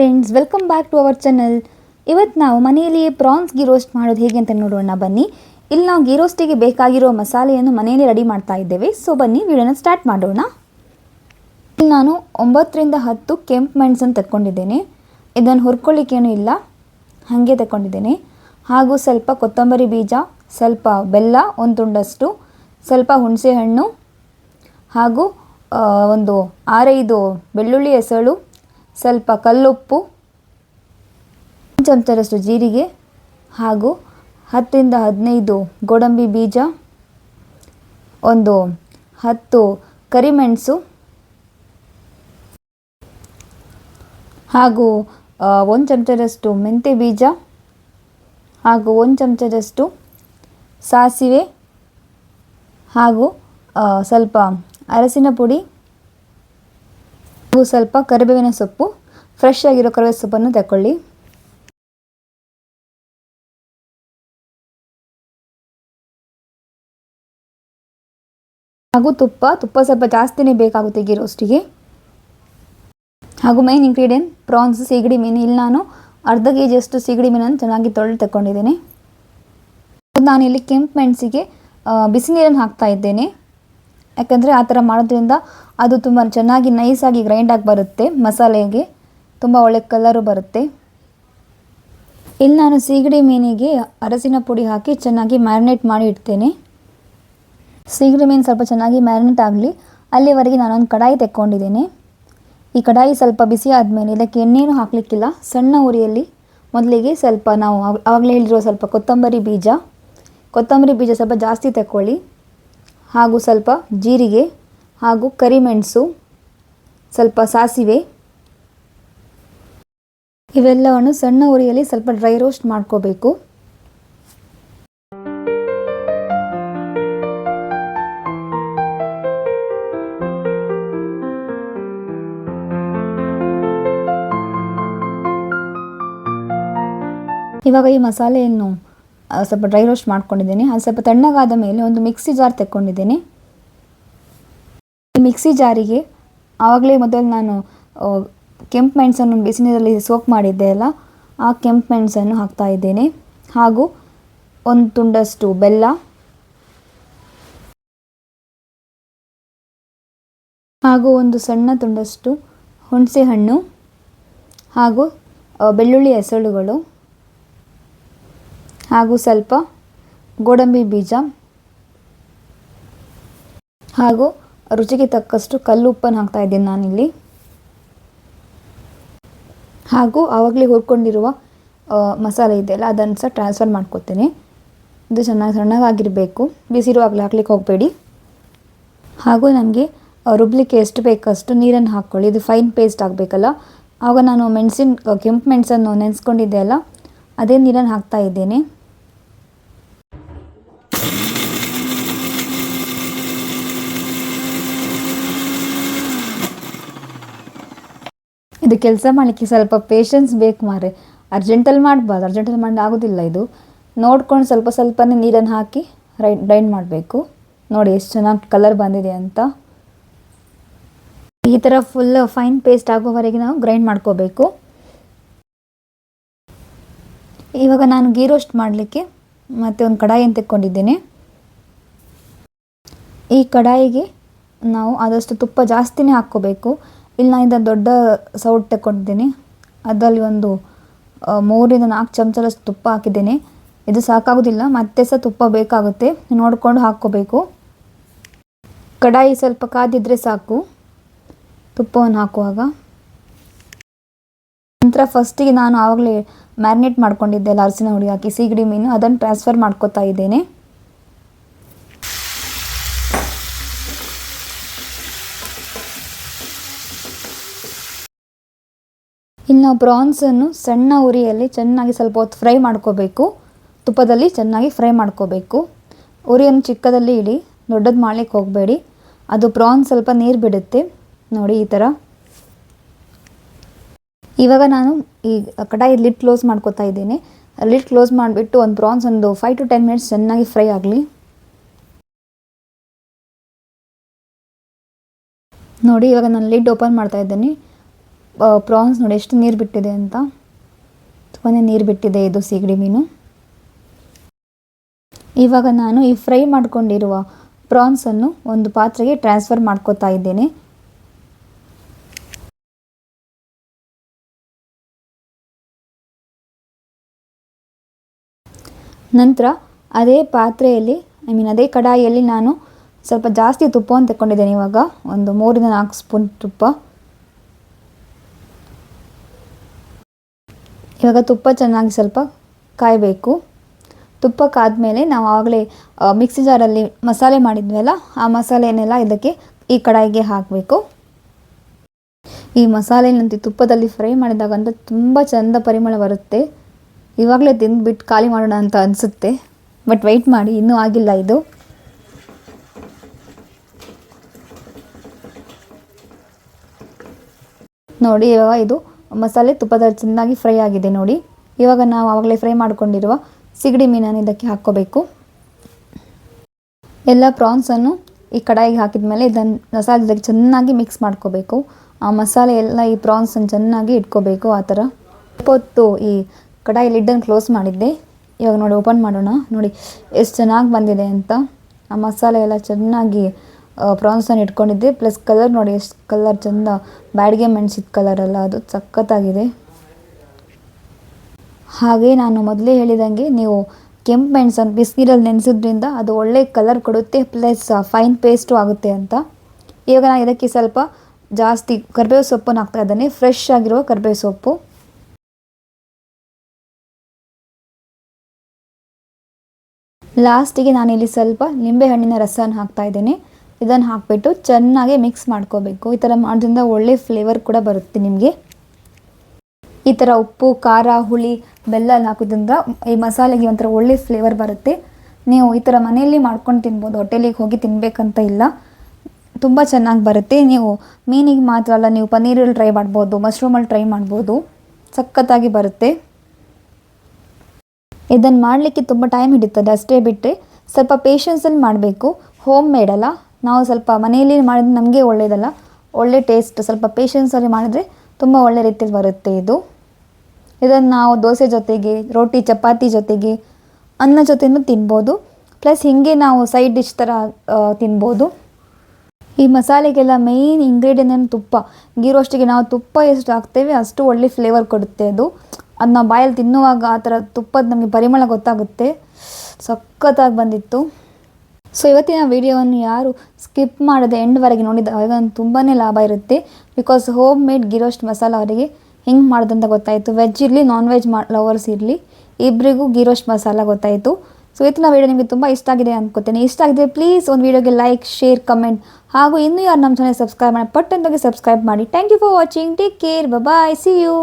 Friends, welcome back to our channel. ಇವತ್ತು ನಾವು ಮನೆಯಲ್ಲಿಯೇ ಪ್ರಾನ್ಸ್ ಗೀ ರೋಸ್ಟ್ ಮಾಡೋದು ಹೇಗೆ ಅಂತ ನೋಡೋಣ ಬನ್ನಿ. ಇಲ್ಲಿ ನಾವು ಗೀ ರೋಸ್ಟಿಗೆ ಬೇಕಾಗಿರೋ ಮಸಾಲೆಯನ್ನು ಮನೆಯಲ್ಲಿ ರೆಡಿ ಮಾಡ್ತಾ ಇದ್ದೇವೆ. ಸೊ ಬನ್ನಿ ವಿಡಿಯೋನ ಸ್ಟಾರ್ಟ್ ಮಾಡೋಣ. ಇಲ್ಲಿ ನಾನು 9 ರಿಂದ 10 ಕೆಂಪು ಮೆಣಸನ್ನು ತಗೊಂಡಿದ್ದೇನೆ. ಇದನ್ನು ಹುರ್ಕೊಳ್ಳಿಕ್ಕೇನೂ ಇಲ್ಲ, ಹಾಗೆ ತಗೊಂಡಿದ್ದೇನೆ. ಹಾಗೂ ಸ್ವಲ್ಪ ಕೊತ್ತಂಬರಿ ಬೀಜ, ಸ್ವಲ್ಪ ಬೆಲ್ಲ, ಒಂದು ತುಂಡಷ್ಟು, ಸ್ವಲ್ಪ ಹುಣಸೆ ಹಣ್ಣು, ಹಾಗೂ ಒಂದು 6-5 ಬೆಳ್ಳುಳ್ಳಿ ಎಸಳು, ಸ್ವಲ್ಪ ಕಲ್ಲುಪ್ಪು, 1 ಚಮಚದಷ್ಟು ಜೀರಿಗೆ, ಹಾಗೂ 10 ರಿಂದ 15 ಗೋಡಂಬಿ ಬೀಜ, ಒಂದು 10 ಕರಿಮೆಣಸು, ಹಾಗೂ 1 ಚಮಚದಷ್ಟು ಮೆಂತ್ಯ ಬೀಜ, ಹಾಗೂ 1 ಚಮಚದಷ್ಟು ಸಾಸಿವೆ, ಹಾಗೂ ಸ್ವಲ್ಪ ಅರಸಿನ ಪುಡಿ, ಹಾಗೂ ಸ್ವಲ್ಪ ಕರಿಬೇವಿನ ಸೊಪ್ಪು. ಫ್ರೆಶ್ ಆಗಿರೋ ಕರಿಬೇವಿನ ಸೊಪ್ಪನ್ನು ತಗೊಳ್ಳಿ. ಹಾಗೂ ತುಪ್ಪ ಸ್ವಲ್ಪ ಜಾಸ್ತಿನೇ ಬೇಕಾಗುತ್ತೆ ಗೀ ರೋಸ್ಟಿಗೆ. ಹಾಗೂ ಮೈನ್ ಇಂಗ್ರೀಡಿಯೆಂಟ್ ಪ್ರಾನ್ಸ್, ಸೀಗಡಿ ಮೀನು. ಇಲ್ಲಿ ನಾನು ಅರ್ಧ ಕೆಜಿಯಷ್ಟು ಸೀಗಡಿ ಮೀನನ್ನು ಚೆನ್ನಾಗಿ ತೊಳೆದು ತಗೊಂಡಿದ್ದೇನೆ. ನಾನಿಲ್ಲಿ ಕೆಂಪು ಮೆಣಸಿಗೆ ಬಿಸಿ ನೀರನ್ನು ಹಾಕ್ತಾ ಇದ್ದೇನೆ. ಯಾಕಂದರೆ ಆ ಥರ ಮಾಡೋದ್ರಿಂದ ಅದು ತುಂಬ ಚೆನ್ನಾಗಿ ನೈಸಾಗಿ ಗ್ರೈಂಡ್ ಆಗಿ ಬರುತ್ತೆ, ಮಸಾಲೆಗೆ ತುಂಬ ಒಳ್ಳೆ ಕಲರು ಬರುತ್ತೆ. ಇಲ್ಲಿ ನಾನು ಸೀಗಡಿ ಮೀನಿಗೆ ಅರಸಿನ ಪುಡಿ ಹಾಕಿ ಚೆನ್ನಾಗಿ ಮ್ಯಾರಿನೇಟ್ ಮಾಡಿ ಇಡ್ತೇನೆ. ಸೀಗಡಿ ಮೀನು ಸ್ವಲ್ಪ ಚೆನ್ನಾಗಿ ಮ್ಯಾರಿನೇಟ್ ಆಗಲಿ ಅಲ್ಲಿವರೆಗೆ ನಾನೊಂದು ಕಡಾಯಿ ತೆಕ್ಕೊಂಡಿದ್ದೇನೆ. ಈ ಕಡಾಯಿ ಸ್ವಲ್ಪ ಬಿಸಿ ಆದಮೇಲೆ ಇದಕ್ಕೆ ಎಣ್ಣೆನೂ ಹಾಕಲಿಕ್ಕಿಲ್ಲ, ಸಣ್ಣ ಉರಿಯಲ್ಲಿ ಮೊದಲಿಗೆ ಸ್ವಲ್ಪ ನಾವು ಆವಾಗಲೇ ಹೇಳಿರೋ ಸ್ವಲ್ಪ ಕೊತ್ತಂಬರಿ ಬೀಜ ಸ್ವಲ್ಪ ಜಾಸ್ತಿ ತಗೊಳ್ಳಿ, ಹಾಗೂ ಸ್ವಲ್ಪ ಜೀರಿಗೆ, ಹಾಗೂ ಕರಿಮೆಣಸು, ಸ್ವಲ್ಪ ಸಾಸಿವೆ, ಇವೆಲ್ಲವನ್ನು ಸಣ್ಣ ಉರಿಯಲ್ಲಿ ಸ್ವಲ್ಪ ಡ್ರೈ ರೋಸ್ಟ್ ಮಾಡ್ಕೋಬೇಕು. ಇವಾಗ ಈ ಮಸಾಲೆಯನ್ನು ಸ್ವಲ್ಪ ಡ್ರೈ ರೋಸ್ಟ್ ಮಾಡ್ಕೊಂಡಿದ್ದೇನೆ. ಅದು ಸ್ವಲ್ಪ ತಣ್ಣಗಾದ ಮೇಲೆ ಒಂದು ಮಿಕ್ಸಿ ಜಾರ್ ತೆಕ್ಕೊಂಡಿದ್ದೇನೆ. ಈ ಮಿಕ್ಸಿ ಜಾರಿಗೆ ಆವಾಗಲೇ ಮೊದಲು ನಾನು ಕೆಂಪು ಮೆಣಸನ್ನು ಬಿಸಿ ನೀರಲ್ಲಿ ಸೋಕ್ ಮಾಡಿದ್ದೆ ಅಲ್ಲ, ಆ ಕೆಂಪು ಮೆಣಸನ್ನು ಹಾಕ್ತಾ ಇದ್ದೇನೆ. ಹಾಗೂ 1 ತುಂಡಷ್ಟು ಬೆಲ್ಲ, ಹಾಗೂ ಒಂದು ಸಣ್ಣ ತುಂಡಷ್ಟು ಹುಣಸೆ ಹಣ್ಣು, ಹಾಗೂ ಬೆಳ್ಳುಳ್ಳಿ ಎಸಳುಗಳು, ಹಾಗೂ ಸ್ವಲ್ಪ ಗೋಡಂಬಿ ಬೀಜ, ಹಾಗೂ ರುಚಿಗೆ ತಕ್ಕಷ್ಟು ಕಲ್ಲುಪ್ಪನ್ನು ಹಾಕ್ತಾ ಇದ್ದೀನಿ ನಾನಿಲ್ಲಿ. ಹಾಗೂ ಆವಾಗಲೇ ಹುರ್ಕೊಂಡಿರುವ ಮಸಾಲೆ ಇದೆಯಲ್ಲ ಅದನ್ನು ಸಹ ಟ್ರಾನ್ಸ್ಫರ್ ಮಾಡ್ಕೊತೀನಿ. ಇದು ಸಣ್ಣಗಾಗಿರಬೇಕು, ಬಿಸಿರುವಾಗಲೇ ಹಾಕ್ಲಿಕ್ಕೆ ಹೋಗಬೇಡಿ. ಹಾಗೂ ನಮಗೆ ರುಬ್ಲಿಕ್ಕೆ ಎಷ್ಟು ಬೇಕಷ್ಟು ನೀರನ್ನು ಹಾಕ್ಕೊಳ್ಳಿ. ಇದು ಫೈನ್ ಪೇಸ್ಟ್ ಆಗಬೇಕಲ್ಲ. ಆವಾಗ ನಾನು ಕೆಂಪು ಮೆಣಸನ್ನು ನೆನೆಸ್ಕೊಂಡಿದ್ದೆ ಅಲ್ಲ, ಅದೇ ನೀರನ್ನು ಹಾಕ್ತಾ ಇದ್ದೇನೆ. ಇದು ಕೆಲಸ ಮಾಡಲಿಕ್ಕೆ ಸ್ವಲ್ಪ ಪೇಷನ್ಸ್ ಬೇಕು ಮಾರೆ. ಅರ್ಜೆಂಟಲ್ಲಿ ಮಾಡಬಾರ್ದು, ಅರ್ಜೆಂಟಲ್ಲಿ ಮಾಡಿ ಆಗೋದಿಲ್ಲ. ಇದು ನೋಡ್ಕೊಂಡು ಸ್ವಲ್ಪನೇ ನೀರನ್ನು ಹಾಕಿ ಗ್ರೈಂಡ್ ಮಾಡಬೇಕು. ನೋಡಿ ಎಷ್ಟು ಚೆನ್ನಾಗಿ ಕಲರ್ ಬಂದಿದೆ ಅಂತ. ಈ ಥರ ಫುಲ್ ಫೈನ್ ಪೇಸ್ಟ್ ಆಗೋವರೆಗೆ ನಾವು ಗ್ರೈಂಡ್ ಮಾಡ್ಕೋಬೇಕು. ಇವಾಗ ನಾನು ಗೀ ರೋಸ್ಟ್ ಮಾಡಲಿಕ್ಕೆ ಮತ್ತೆ ಒಂದು ಕಡಾಯಿಯನ್ನು ತೆಕ್ಕೊಂಡಿದ್ದೇನೆ. ಈ ಕಡಾಯಿಗೆ ನಾವು ಆದಷ್ಟು ತುಪ್ಪ ಜಾಸ್ತಿನೇ ಹಾಕ್ಕೋಬೇಕು. ಇಲ್ಲಿ ನಾನು ಇದನ್ನು ದೊಡ್ಡ ಸೌಟ್ ತಗೊಂಡಿದ್ದೀನಿ, ಅದರಲ್ಲಿ ಒಂದು 3 ರಿಂದ 4 ಚಮಚದಷ್ಟು ತುಪ್ಪ ಹಾಕಿದ್ದೇನೆ. ಇದು ಸಾಕಾಗೋದಿಲ್ಲ, ಮತ್ತೆ ಸಹ ತುಪ್ಪ ಬೇಕಾಗುತ್ತೆ, ನೋಡಿಕೊಂಡು ಹಾಕ್ಕೋಬೇಕು. ಕಡಾಯಿ ಸ್ವಲ್ಪ ಕಾದಿದ್ರೆ ಸಾಕು ತುಪ್ಪವನ್ನು ಹಾಕುವಾಗ. ನಂತರ ಫಸ್ಟಿಗೆ ನಾನು ಆವಾಗಲೇ ಮ್ಯಾರಿನೇಟ್ ಮಾಡ್ಕೊಂಡಿದ್ದೆ ಅಲ್ಲ ಅರಸಿನ ಹುಡಿ ಹಾಕಿ ಸೀಗಡಿ ಮೀನು, ಅದನ್ನು ಟ್ರಾನ್ಸ್ಫರ್ ಮಾಡ್ಕೋತಾ ಇದ್ದೇನೆ. ಇಲ್ಲಿ ನಾವು ಪ್ರಾನ್ಸನ್ನು ಸಣ್ಣ ಉರಿಯಲ್ಲಿ ಚೆನ್ನಾಗಿ ಸ್ವಲ್ಪ ಹೊತ್ತು ಫ್ರೈ ಮಾಡ್ಕೋಬೇಕು. ತುಪ್ಪದಲ್ಲಿ ಚೆನ್ನಾಗಿ ಫ್ರೈ ಮಾಡ್ಕೋಬೇಕು. ಉರಿಯನ್ನು ಚಿಕ್ಕದಲ್ಲಿ ಇಡಿ, ದೊಡ್ಡದು ಮಾಡಲಿಕ್ಕೆ ಹೋಗಬೇಡಿ. ಅದು ಪ್ರಾನ್ಸ್ ಸ್ವಲ್ಪ ನೀರು ಬಿಡುತ್ತೆ ನೋಡಿ ಈ ಥರ. ಇವಾಗ ನಾನು ಈ ಕಡಾಯಿ ಲಿಡ್ ಕ್ಲೋಸ್ ಮಾಡ್ಕೋತಾ ಇದ್ದೇನೆ. ಲಿಡ್ ಕ್ಲೋಸ್ ಮಾಡಿಬಿಟ್ಟು ಒಂದು ಪ್ರಾನ್ಸ್ ಒಂದು 5 to 10 ಮಿನಿಟ್ಸ್ ಚೆನ್ನಾಗಿ ಫ್ರೈ ಆಗಲಿ. ನೋಡಿ ಇವಾಗ ನಾನು ಲಿಡ್ ಓಪನ್ ಮಾಡ್ತಾ ಇದ್ದೀನಿ. ಪ್ರಾನ್ಸ್ ನೋಡಿ ಎಷ್ಟು ನೀರು ಬಿಟ್ಟಿದೆ ಅಂತ, ತುಂಬಾ ನೀರು ಬಿಟ್ಟಿದೆ ಇದು ಸೀಗಡಿ ಮೀನು. ಇವಾಗ ನಾನು ಈ ಫ್ರೈ ಮಾಡ್ಕೊಂಡಿರುವ ಪ್ರಾನ್ಸನ್ನು ಒಂದು ಪಾತ್ರೆಗೆ ಟ್ರಾನ್ಸ್ಫರ್ ಮಾಡ್ಕೋತಾ ಇದ್ದೇನೆ. ನಂತರ ಅದೇ ಪಾತ್ರೆಯಲ್ಲಿ ಅದೇ ಕಡಾಯಿಯಲ್ಲಿ ನಾನು ಸ್ವಲ್ಪ ಜಾಸ್ತಿ ತುಪ್ಪವನ್ನು ತಗೊಂಡಿದ್ದೇನೆ. ಇವಾಗ ಒಂದು 3-4 ಸ್ಪೂನ್ ತುಪ್ಪ. ಇವಾಗ ತುಪ್ಪ ಚೆನ್ನಾಗಿ ಸ್ವಲ್ಪ ಕಾಯಬೇಕು. ತುಪ್ಪ ಕಾದ್ಮೇಲೆ ನಾವು ಆವಾಗಲೇ ಮಿಕ್ಸಿ ಜಾರಲ್ಲಿ ಮಸಾಲೆ ಮಾಡಿದ್ವಲ್ಲ, ಆ ಮಸಾಲೆನೆಲ್ಲ ಇದಕ್ಕೆ ಈ ಕಡಾಯಿಗೆ ಹಾಕಬೇಕು. ಈ ಮಸಾಲೆನಂತೆ ತುಪ್ಪದಲ್ಲಿ ಫ್ರೈ ಮಾಡಿದಾಗಂತ ತುಂಬ ಚೆಂದ ಪರಿಮಳ ಬರುತ್ತೆ. ಇವಾಗಲೇ ತಿಂದುಬಿಟ್ಟು ಖಾಲಿ ಮಾಡೋಣ ಅಂತ ಅನಿಸುತ್ತೆ, ಬಟ್ ವೆಯ್ಟ್ ಮಾಡಿ, ಇನ್ನೂ ಆಗಿಲ್ಲ ಇದು. ನೋಡಿ ಇವಾಗ ಇದು ಮಸಾಲೆ ತುಪ್ಪದಲ್ಲಿ ಚೆನ್ನಾಗಿ ಫ್ರೈ ಆಗಿದೆ ನೋಡಿ. ಇವಾಗ ನಾವು ಆವಾಗಲೇ ಫ್ರೈ ಮಾಡ್ಕೊಂಡಿರುವ ಸಿಗಡಿ ಮೀನನ್ನು ಇದಕ್ಕೆ ಹಾಕ್ಕೋಬೇಕು. ಎಲ್ಲ ಪ್ರಾನ್ಸನ್ನು ಈ ಕಡಾಯಿಗೆ ಹಾಕಿದ ಮೇಲೆ ಇದನ್ನು ಮಸಾಲೆ ಇದಕ್ಕೆ ಚೆನ್ನಾಗಿ ಮಿಕ್ಸ್ ಮಾಡ್ಕೋಬೇಕು. ಆ ಮಸಾಲೆ ಎಲ್ಲ ಈ ಪ್ರಾನ್ಸನ್ನು ಚೆನ್ನಾಗಿ ಇಟ್ಕೋಬೇಕು. ಆ ಥರ ಹೊತ್ತು ಈ ಕಡಾಯಿ ಲಿಡ್ಡನ್ನು ಕ್ಲೋಸ್ ಮಾಡಿದ್ದೆ. ಇವಾಗ ನೋಡಿ ಓಪನ್ ಮಾಡೋಣ. ನೋಡಿ ಎಷ್ಟು ಚೆನ್ನಾಗಿ ಬಂದಿದೆ ಅಂತ. ಆ ಮಸಾಲೆ ಎಲ್ಲ ಚೆನ್ನಾಗಿ ಪ್ರಾನ್ಸನ್ನು ಇಟ್ಕೊಂಡಿದ್ದೆ. ಪ್ಲಸ್ ಕಲರ್ ನೋಡಿ ಎಷ್ಟು ಕಲರ್ ಚೆಂದ, ಬ್ಯಾಡಿಗೆ ಮೆಣಸಿದ ಕಲರ್ ಅಲ್ಲ, ಅದು ಸಖತ್ತಾಗಿದೆ. ಹಾಗೆ ನಾನು ಮೊದಲೇ ಹೇಳಿದಂಗೆ ನೀವು ಕೆಂಪು ಮೆಣಸನ್ನು ಬಿಸಿನೀರಲ್ಲಿ ನೆನೆಸೋದ್ರಿಂದ ಅದು ಒಳ್ಳೆ ಕಲರ್ ಕೊಡುತ್ತೆ, ಪ್ಲಸ್ ಫೈನ್ ಪೇಸ್ಟು ಆಗುತ್ತೆ ಅಂತ. ಇವಾಗ ನಾನು ಇದಕ್ಕೆ ಸ್ವಲ್ಪ ಜಾಸ್ತಿ ಕರಿಬೇವು ಸೊಪ್ಪನ್ನು ಹಾಕ್ತಾ ಇದ್ದೇನೆ, ಫ್ರೆಶ್ ಆಗಿರುವ ಕರಿಬೇವು ಸೊಪ್ಪು. ಲಾಸ್ಟಿಗೆ ನಾನಿಲ್ಲಿ ಸ್ವಲ್ಪ ನಿಂಬೆಹಣ್ಣಿನ ರಸನ ಹಾಕ್ತಾ ಇದ್ದೇನೆ. ಇದನ್ನು ಹಾಕಿಬಿಟ್ಟು ಚೆನ್ನಾಗಿ ಮಿಕ್ಸ್ ಮಾಡ್ಕೋಬೇಕು. ಈ ಥರ ಮಾಡೋದ್ರಿಂದ ಒಳ್ಳೆ ಫ್ಲೇವರ್ ಕೂಡ ಬರುತ್ತೆ ನಿಮಗೆ. ಈ ಥರ ಉಪ್ಪು, ಖಾರ, ಹುಳಿ, ಬೆಲ್ಲ ಹಾಕೋದ್ರಿಂದ ಈ ಮಸಾಲೆಗೆ ಒಂಥರ ಒಳ್ಳೆ ಫ್ಲೇವರ್ ಬರುತ್ತೆ. ನೀವು ಈ ಥರ ಮನೆಯಲ್ಲಿ ಮಾಡ್ಕೊಂಡು ತಿನ್ಬೋದು, ಹೋಟೆಲಿಗೆ ಹೋಗಿ ತಿನ್ನಬೇಕಂತ ಇಲ್ಲ, ತುಂಬ ಚೆನ್ನಾಗಿ ಬರುತ್ತೆ. ನೀವು ಮೀನಿಗೆ ಮಾತ್ರ ಅಲ್ಲ, ನೀವು ಪನ್ನೀರಲ್ಲಿ ಟ್ರೈ ಮಾಡ್ಬೋದು, ಮಶ್ರೂಮಲ್ಲಿ ಟ್ರೈ ಮಾಡ್ಬೋದು, ಸಖತ್ತಾಗಿ ಬರುತ್ತೆ. ಇದನ್ನು ಮಾಡಲಿಕ್ಕೆ ತುಂಬ ಟೈಮ್ ಹಿಡಿತದೆ, ಅಷ್ಟೇ ಬಿಟ್ಟರೆ ಸ್ವಲ್ಪ ಪೇಷನ್ಸಲ್ಲಿ ಮಾಡಬೇಕು. ಹೋಮ್ ಮೇಡ್ ಅಲ್ಲ, ನಾವು ಸ್ವಲ್ಪ ಮನೆಯಲ್ಲಿ ಮಾಡಿದ್ರೆ ನಮಗೆ ಒಳ್ಳೆಯದಲ್ಲ, ಒಳ್ಳೆ ಟೇಸ್ಟ್. ಸ್ವಲ್ಪ ಪೇಷನ್ಸಲ್ಲಿ ಮಾಡಿದ್ರೆ ತುಂಬ ಒಳ್ಳೆ ರೀತಿಯಲ್ಲಿ ಬರುತ್ತೆ ಇದು. ಇದನ್ನು ನಾವು ದೋಸೆ ಜೊತೆಗೆ, ರೋಟಿ ಚಪಾತಿ ಜೊತೆಗೆ, ಅನ್ನ ಜೊತೆನೂ ತಿನ್ಬೋದು. ಪ್ಲಸ್ ಹೀಗೆ ನಾವು ಸೈಡ್ ಡಿಶ್ ಥರ ತಿನ್ಬೋದು. ಈ ಮಸಾಲೆಗೆಲ್ಲ ಮೇಯ್ನ್ ಇಂಗ್ರೀಡಿಯೆಂಟ್ ತುಪ್ಪ. ಗೀ ರೋಸ್ಟಿಗೆ ನಾವು ತುಪ್ಪ ಎಷ್ಟು ಹಾಕ್ತೇವೆ ಅಷ್ಟು ಒಳ್ಳೆ ಫ್ಲೇವರ್ ಕೊಡುತ್ತೆ ಅದು. ಅದು ನಾವು ಬಾಯಲ್ಲಿ ತಿನ್ನುವಾಗ ಆ ಥರ ತುಪ್ಪದ ನಮಗೆ ಪರಿಮಳ ಗೊತ್ತಾಗುತ್ತೆ. ಸಖತ್ತಾಗಿ ಬಂದಿತ್ತು. ಸೊ ಇವತ್ತಿನ ವಿಡಿಯೋವನ್ನು ಯಾರು ಸ್ಕಿಪ್ ಮಾಡದೆ ಎಂಡ್ವರೆಗೆ ನೋಡಿದಾಗ ಅದನ್ನು ತುಂಬಾ ಲಾಭ ಇರುತ್ತೆ. Because home made ghee roast masala ಅವರಿಗೆ ಹೆಂಗೆ ಮಾಡೋದಂತ ಗೊತ್ತಾಯಿತು. ವೆಜ್ ಇರಲಿ, ನಾನ್ ವೆಜ್ ಲವರ್ಸ್ ಇರಲಿ, ಇಬ್ಬರಿಗೂ ಗೀ ರೋಸ್ಟ್ ಮಸಾಲ ಗೊತ್ತಾಯಿತು. ಸೊ ಇವತ್ತಿನ ವಿಡಿಯೋ ನಿಮಗೆ ತುಂಬ ಇಷ್ಟ ಆಗಿದೆ ಅನ್ಕೋತೇನೆ. ಇಷ್ಟ ಆಗಿದೆ ಪ್ಲೀಸ್ ಒಂದು ವಿಡಿಯೋಗೆ ಲೈಕ್, ಶೇರ್, ಕಮೆಂಟ್, ಹಾಗೂ ಇನ್ನೂ ಯಾರು ನಮ್ಮ ಚಾನಲ್ ಸಬ್ಸ್ಕ್ರೈಬ್ ಮಾಡಿ ಪಟ್ಟಂತಾಗಿ ಸಬ್ಸ್ಕ್ರೈಬ್ ಮಾಡಿ. Thank you for watching. Take care. Bye. See you.